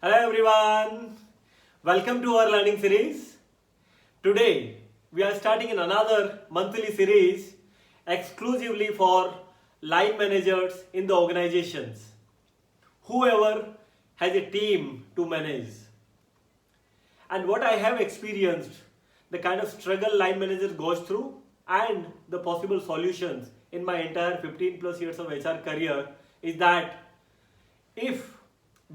Hello everyone, welcome to our learning series. Today we are starting in another monthly series exclusively for line managers in the organizations, whoever has a team to manage. And what I have experienced, the kind of struggle line managers goes through and the possible solutions in my entire 15 plus years of HR career is that if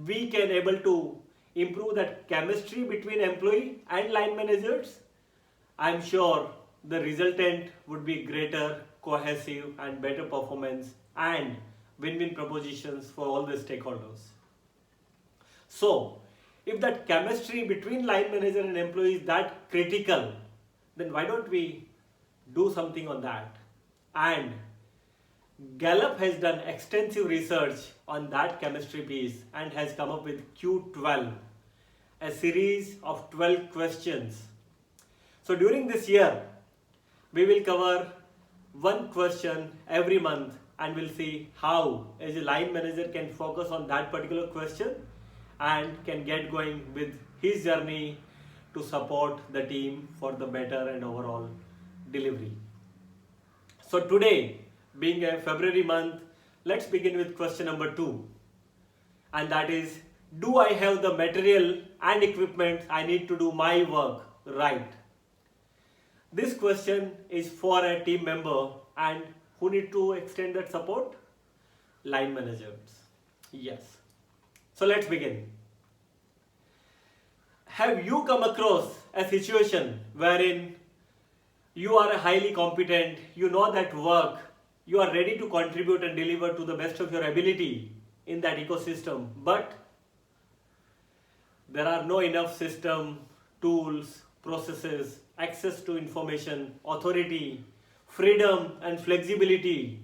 we can able to improve that chemistry between employee and line managers, I'm sure the resultant would be greater, cohesive and better performance and win-win propositions for all the stakeholders. So, if that chemistry between line manager and employee is that critical, then why don't we do something on that? And Gallup has done extensive research on that chemistry piece and has come up with Q12, a series of 12 questions. So during this year, we will cover one question every month and we'll see how as a line manager can focus on that particular question and can get going with his journey to support the team for the better and overall delivery. So today, being a February month, let's begin with question number 2. And that is, do I have the material and equipment I need to do my work right? This question is for a team member, and who need to extend that support? Line managers. Yes. So let's begin. Have you come across a situation wherein you are highly competent, you know that work, you are ready to contribute and deliver to the best of your ability in that ecosystem, but there are no enough system, tools, processes, access to information, authority, freedom and flexibility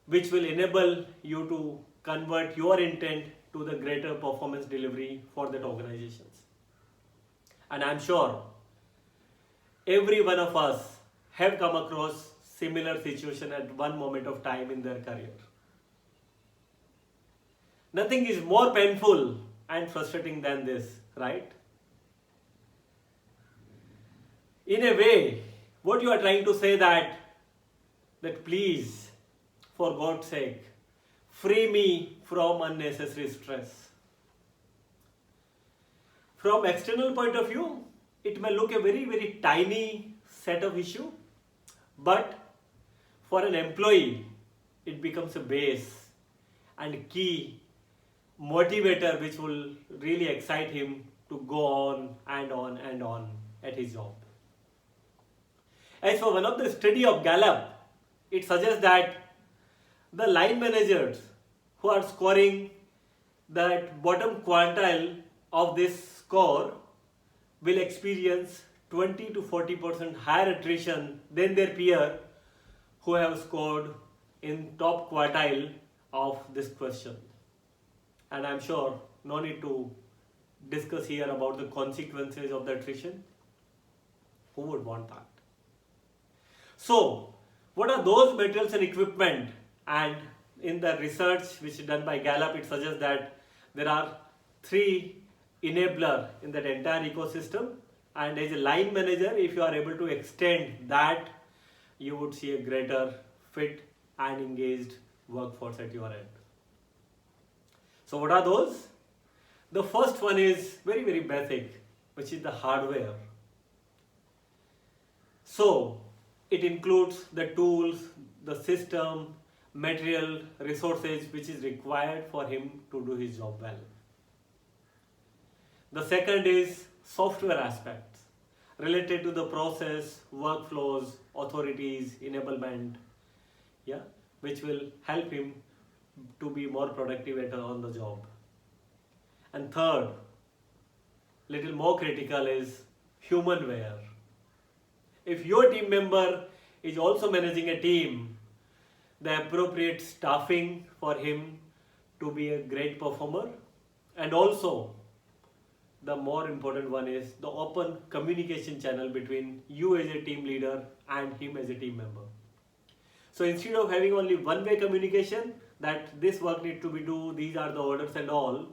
which will enable you to convert your intent to the greater performance delivery for that organizations. And I'm sure every one of us have come across similar situation at one moment of time in their career. Nothing is more painful and frustrating than this, right? In a way, what you are trying to say that please, for God's sake, free me from unnecessary stress. From external point of view, it may look a very, very tiny set of issue, but for an employee, it becomes a base and key motivator which will really excite him to go on and on and on at his job. As for one of the study of Gallup, it suggests that the line managers who are scoring that bottom quintile of this score will experience 20 to 40% higher attrition than their peer who have scored in top quartile of this question. And I'm sure no need to discuss here about the consequences of the attrition. Who would want that? So, what are those materials and equipment? And in the research which is done by Gallup, it suggests that there are 3 enablers in that entire ecosystem. And as a line manager, if you are able to extend that, you would see a greater fit and engaged workforce at your end. So what are those? The first one is very, very basic, which is the hardware. So it includes the tools, the system, material, resources which is required for him to do his job well. The second is software aspects related to the process, workflows, authorities, enablement, which will help him to be more productive on the job. And third, little more critical is humanware. If your team member is also managing a team, the appropriate staffing for him to be a great performer, and also the more important one is the open communication channel between you as a team leader and him as a team member. So instead of having only one-way communication that this work needs to be done, these are the orders and all,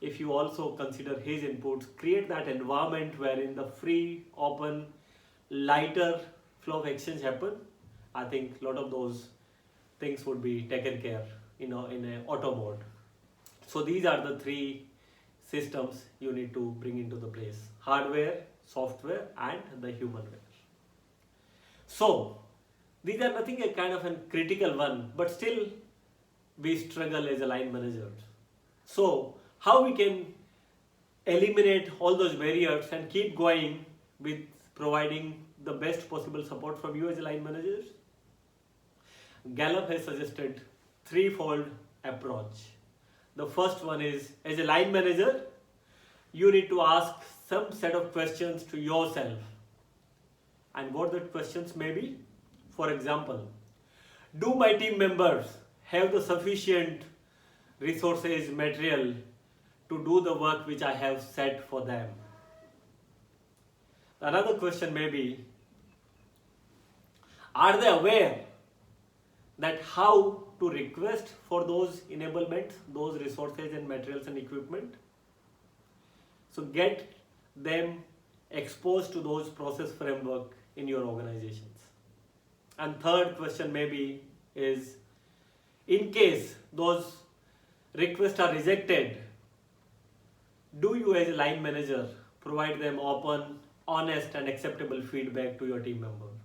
if you also consider his inputs, create that environment wherein the free, open, lighter flow of exchange happen, I think a lot of those things would be taken care, in a auto mode. So these are the three systems you need to bring into the place: hardware, software, and the humanware. So these are nothing a kind of a critical one, but still we struggle as a line managers. So how we can eliminate all those barriers and keep going with providing the best possible support from you as a line managers? Gallup has suggested threefold approach. The first one is, as a line manager, you need to ask some set of questions to yourself. And what the questions may be? For example, do my team members have the sufficient resources, material to do the work which I have set for them? Another question may be, are they aware that how to request for those enablements, those resources and materials and equipment? So get them exposed to those process framework in your organizations. And third question maybe is, in case those requests are rejected, do you as a line manager provide them open, honest and acceptable feedback to your team members?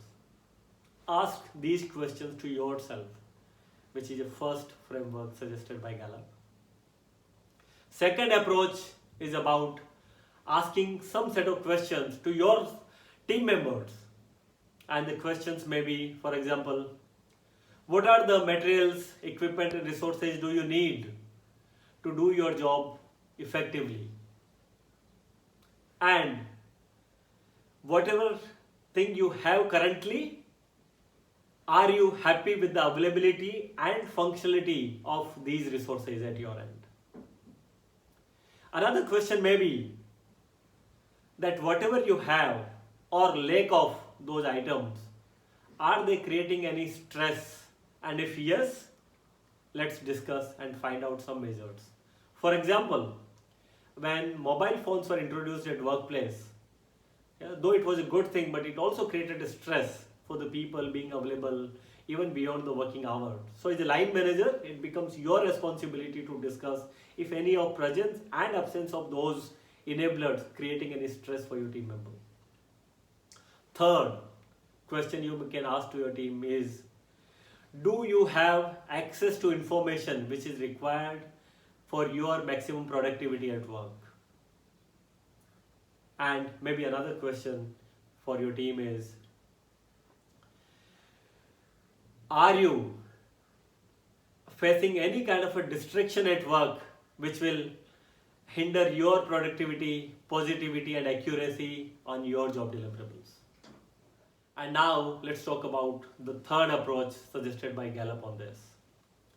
Ask these questions to yourself, which is a first framework suggested by Gallup. Second approach is about asking some set of questions to your team members. And the questions may be, for example, what are the materials, equipment and resources do you need to do your job effectively? And whatever thing you have currently, are you happy with the availability and functionality of these resources at your end? Another question may be that whatever you have or lack of those items, are they creating any stress? And if yes, let's discuss and find out some measures. For example, when mobile phones were introduced at workplace, though it was a good thing, but it also created a stress for the people being available even beyond the working hours. So as a line manager, it becomes your responsibility to discuss if any of presence and absence of those enablers creating any stress for your team member. Third question you can ask to your team is, do you have access to information which is required for your maximum productivity at work? And maybe another question for your team is, are you facing any kind of a distraction at work which will hinder your productivity, positivity and accuracy on your job deliverables? And now let's talk about the third approach suggested by Gallup on this,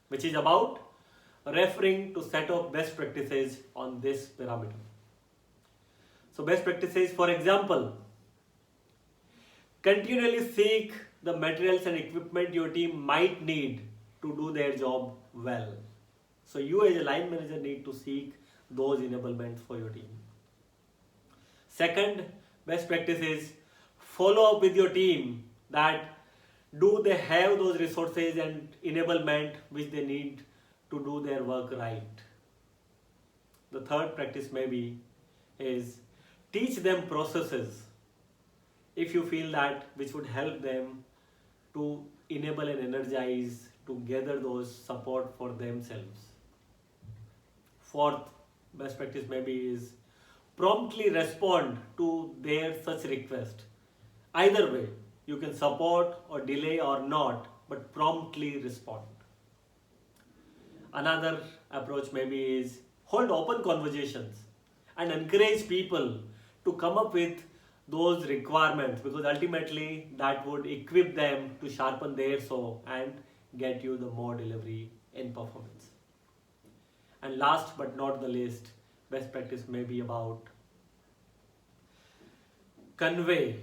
which is about referring to set of best practices on this parameter. So best practices, for example, continually seek the materials and equipment your team might need to do their job well. So you as a line manager need to seek those enablements for your team. Second best practice is follow up with your team that do they have those resources and enablement which they need to do their work right. The third practice maybe is teach them processes if you feel that which would help them to enable and energize to gather those support for themselves. Fourth best practice maybe is promptly respond to their such request. Either way, you can support or delay or not, but promptly respond. Another approach maybe is hold open conversations and encourage people to come up with those requirements, because ultimately that would equip them to sharpen their saw and get you the more delivery in performance. And last but not the least, best practice may be about convey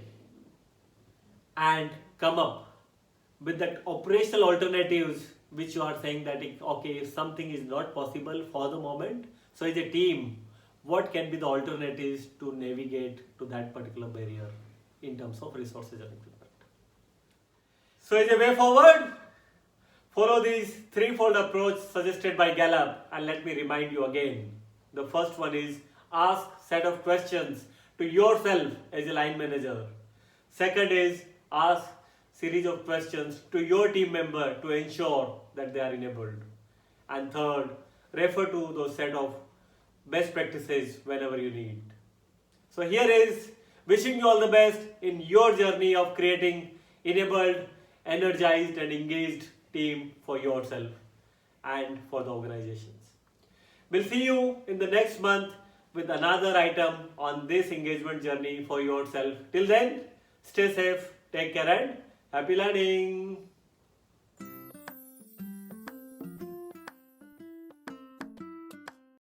and come up with that operational alternatives which you are saying that okay, if something is not possible for the moment, so as a team, what can be the alternatives to navigate to that particular barrier in terms of resources and implement. So as a way forward, follow this threefold approach suggested by Gallup, and let me remind you again. The first one is ask set of questions to yourself as a line manager. Second is ask series of questions to your team member to ensure that they are enabled. And third, refer to those set of best practices whenever you need. So here is wishing you all the best in your journey of creating enabled, energized and engaged team for yourself and for the organizations. We'll see you in the next month with another item on this engagement journey for yourself. Till then, stay safe, take care and happy learning.